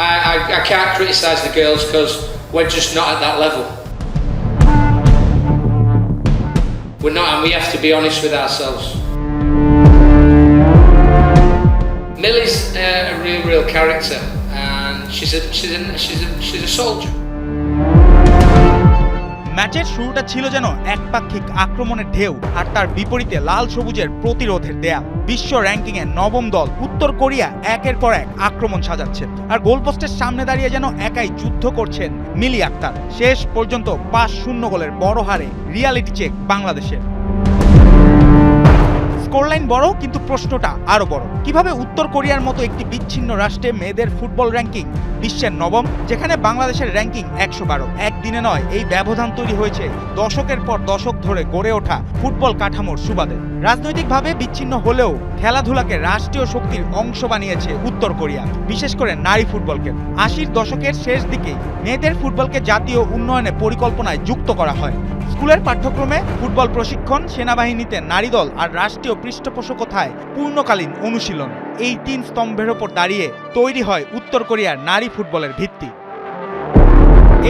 I can't criticise the girls because we're just not at that level. We're not, and we have to be honest with ourselves. Millie's a real character, and she's a soldier. ম্যাচের শুরুটা ছিল যেন একপাক্ষিক আক্রমণের ঢেউ, আর তার বিপরীতে লাল সবুজের প্রতিরোধের দেয়াল। বিশ্ব র্যাঙ্কিংয়ে নবম দল উত্তর কোরিয়া একের পর এক আক্রমণ সাজাচ্ছে, আর গোলপোস্টের সামনে দাঁড়িয়ে যেন একাই যুদ্ধ করছেন মিলি আক্তার। শেষ পর্যন্ত 5-0 গোলের বড় হারে রিয়ালিটি চেক বাংলাদেশের। স্কোরলাইন বড়, কিন্তু প্রশ্নটা আরো বড়। কিভাবে উত্তর কোরিয়ার মতো একটি বিচ্ছিন্ন রাষ্ট্রে মেয়েদের ফুটবল র্যাঙ্কিং বিশ্বের নবম, যেখানে বাংলাদেশের র্যাঙ্কিং 112। একদিনে নয়, এই ব্যবধান তৈরি হয়েছে দশকের পর দশক ধরে গড়ে ওঠা ফুটবল কাঠামোর সুবাদে। রাজনৈতিকভাবে বিচ্ছিন্ন হলেও খেলাধুলাকে রাষ্ট্রীয় শক্তির অংশ বানিয়েছে উত্তর কোরিয়া, বিশেষ করে নারী ফুটবলকে। 80-র দশকের শেষ দিকে মেয়েদের ফুটবলকে জাতীয় উন্নয়নে পরিকল্পনায় যুক্ত করা হয়। স্কুলের পাঠ্যক্রমে ফুটবল প্রশিক্ষণ, সেনাবাহিনীতে নারী দল, আর রাষ্ট্রীয় পৃষ্ঠপোষকতায় পূর্ণকালীন অনুশীলন, এই 3 স্তম্ভের ওপর দাঁড়িয়ে তৈরি হয় উত্তর কোরিয়ার নারী ফুটবলের ভিত্তি।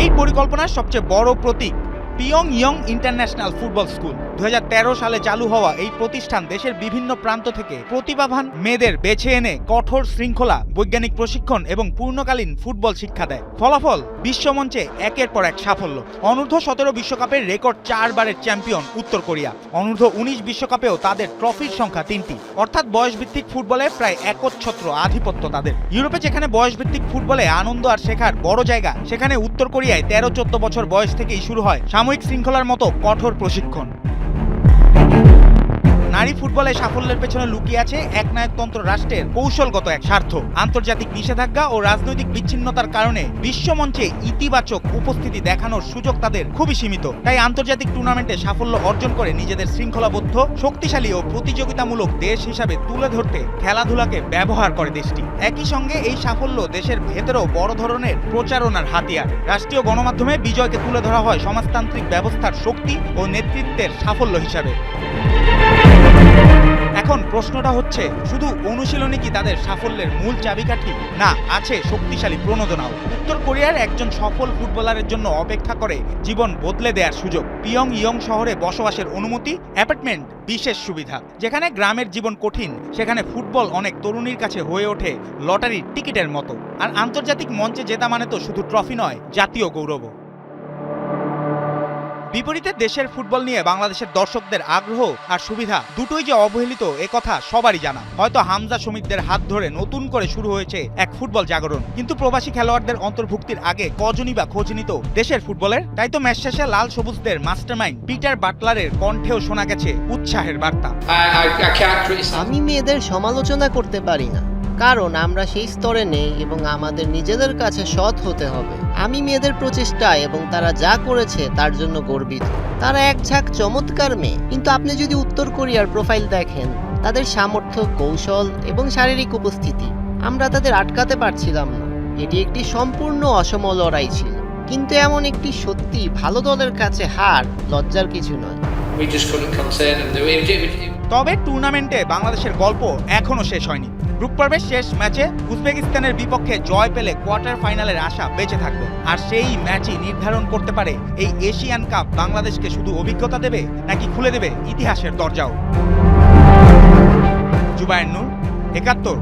এই পরিকল্পনার সবচেয়ে বড় প্রতীক পিয়ংইয়ং ইন্টারন্যাশনাল ফুটবল স্কুল। 2013 সালে চালু হওয়া এই প্রতিষ্ঠান দেশের বিভিন্ন প্রান্ত থেকে প্রতিভাবান মেয়েদের বেছে এনে কঠোর শৃঙ্খলা, বৈজ্ঞানিক প্রশিক্ষণ এবং পূর্ণকালীন ফুটবল শিক্ষা দেয়। ফলাফল বিশ্বমঞ্চে একের পর এক সাফল্য। অনূর্ধ্ব-17 বিশ্বকাপের রেকর্ড 4 বারের চ্যাম্পিয়ন উত্তর কোরিয়া। অনূর্ধ্ব-19 বিশ্বকাপেও তাদের ট্রফির সংখ্যা 3টি, অর্থাৎ বয়সভিত্তিক ফুটবলে প্রায় একচ্ছত্র আধিপত্য তাদের। ইউরোপে যেখানে বয়সভিত্তিক ফুটবলে আনন্দ আর শেখার বড় জায়গা, সেখানে উত্তর কোরিয়ায় 13-14 বছর বয়স থেকেই শুরু হয় সাময়িক শৃঙ্খলার মতো কঠোর প্রশিক্ষণ। নারী ফুটবলে সাফল্যের পেছনে লুকিয়ে আছে একনায়কতন্ত্র রাষ্ট্রের কৌশলগত এক স্বার্থ। আন্তর্জাতিক নিষেধাজ্ঞা ও রাজনৈতিক বিচ্ছিন্নতার কারণে বিশ্বমঞ্চে ইতিবাচক উপস্থিতি দেখানোর সুযোগ তাদের খুবই সীমিত। তাই আন্তর্জাতিক টুর্নামেন্টে সাফল্য অর্জন করে নিজেদের শৃঙ্খলাবদ্ধ, শক্তিশালী ও প্রতিযোগিতামূলক দেশ হিসাবে তুলে ধরতে খেলাধুলাকে ব্যবহার করে দেশটি। একই সঙ্গে এই সাফল্য দেশের ভেতরেও বড় ধরনের প্রচারণার হাতিয়ার। রাষ্ট্রীয় গণমাধ্যমে বিজয়কে তুলে ধরা হয় সমাজতান্ত্রিক ব্যবস্থার শক্তি ও নেতৃত্বের সাফল্য হিসাবে। এখন প্রশ্নটা হচ্ছে, শুধু অনুশীলনে কি তাদের সাফল্যের মূল চাবিকাঠি? না, আছে শক্তিশালী প্রণোদনাও। উত্তর কোরিয়ার একজন সফল ফুটবলারের জন্য অপেক্ষা করে জীবন বদলে দেওয়ার সুযোগ। পিয়ংইয়ং শহরে বসবাসের অনুমতি, অ্যাপার্টমেন্ট, বিশেষ সুবিধা। যেখানে গ্রামের জীবন কঠিন, সেখানে ফুটবল অনেক তরুণীর কাছে হয়ে ওঠে লটারির টিকিটের মতো। আর আন্তর্জাতিক মঞ্চে জেতা মানে তো শুধু ট্রফি নয়, জাতীয় গৌরবও। বিপরীতে দেশের ফুটবল নিয়ে বাংলাদেশের দর্শকদের আগ্রহ আর সুবিধা দুটোই যে অবহেলিত, একথা সবারই জানা। হয়তো হামজা শমীকদের হাত ধরে নতুন করে শুরু হয়েছে এক ফুটবল জাগরণ, কিন্তু প্রবাসী খেলোয়াড়দের অন্তর্ভুক্তির আগে কজনই বা খোঁজ নিত দেশের ফুটবলের? তাই তো ম্যাচ শেষে লাল সবুজদের মাস্টারমাইন্ড পিটার বাটলারের কণ্ঠেও শোনা গেছে উৎসাহের বার্তা। আমি মেয়েদের সমালোচনা করতে পারি না, কারণ আমরা সেই স্তরে নেই এবং আমাদের নিজেদের কাছে সৎ হতে হবে। আমি মেয়েদের প্রচেষ্টা এবং তারা যা করেছে তার জন্য গর্বিত। তারা এক ঝাঁক চমৎকার মেয়ে, কিন্তু আপনি যদি উত্তর কোরিয়ার প্রোফাইল দেখেন, তাদের সামর্থ্য, কৌশল এবং শারীরিক উপস্থিতি, আমরা তাদের আটকাতে পারছিলাম না। এটি একটি সম্পূর্ণ অসম লড়াই ছিল, কিন্তু এমন একটি সত্যি ভালো দলের কাছে হার লজ্জার কিছু নয়। তবে টুর্নামেন্টে বাংলাদেশের গল্প এখনো শেষ হয়নি। গ্রুপ পর্বের শেষ ম্যাচে উজবেকিস্তানের বিপক্ষে জয় পেলে কোয়ার্টার ফাইনালের আশা বেঁচে থাকবে, আর সেই ম্যাচই নির্ধারণ করতে পারে এই এশিয়ান কাপ বাংলাদেশকে শুধু অভিজ্ঞতা দেবে নাকি খুলে দেবে ইতিহাসের দরজাও। জুবায়ের নূর, ৭১।